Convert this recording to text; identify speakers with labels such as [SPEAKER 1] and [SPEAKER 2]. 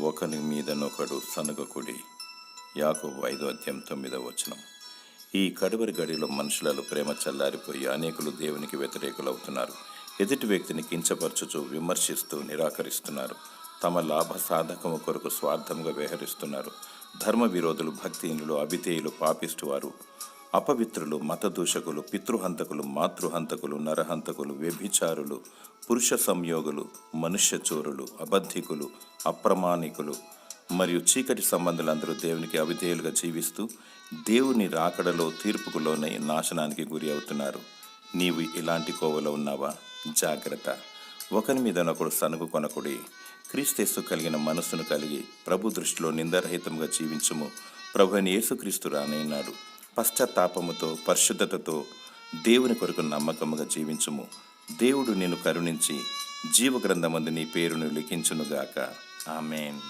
[SPEAKER 1] ఒకని మీదనొకడు సనగకుడి. యాకోబు 5:9. ఈ కడవరి గడిలో మనుషులలో ప్రేమ చల్లారిపోయి అనేకులు దేవునికి వ్యతిరేకులవుతున్నారు. ఎదుటి వ్యక్తిని కించపరచుచు, విమర్శిస్తూ నిరాకరిస్తున్నారు. తమ లాభ సాధకము కొరకు స్వార్థంగా వ్యవహరిస్తున్నారు. ధర్మ విరోధులు, భక్తిహీనులు, అవిధేయులు, పాపిష్టివారు, అపవిత్రులు, మతదూషకులు, పితృహంతకులు, మాతృహంతకులు, నరహంతకులు, వ్యభిచారులు, పురుష సంయోగులు, మనుష్యచోరులు, అబద్ధికులు, అప్రమాణికులు మరియు చీకటి సంబంధులందరూ దేవునికి అవిధేయులుగా జీవిస్తూ దేవుని రాకడలో తీర్పుకు లోనై నాశనానికి గురి అవుతున్నారు. నీవు ఇలాంటి కోవలో ఉన్నావా? జాగ్రత్త. ఒకరి మీదనొకడు సనుగు కొనకుడి. క్రీస్తు కలిగిన మనస్సును కలిగి ప్రభు దృష్టిలో నిందారహితంగా జీవించుము. ప్రభు అయిన యేసుక్రీస్తు రానైనాడు. పశ్చాత్తాపముతో, పరిశుద్ధతతో దేవుని కొరకు నమ్మకముగా జీవించుము. దేవుడు నిన్ను కరుణించి జీవగ్రంథమందు నీ పేరును లిఖించునుగాక. ఆమేన్.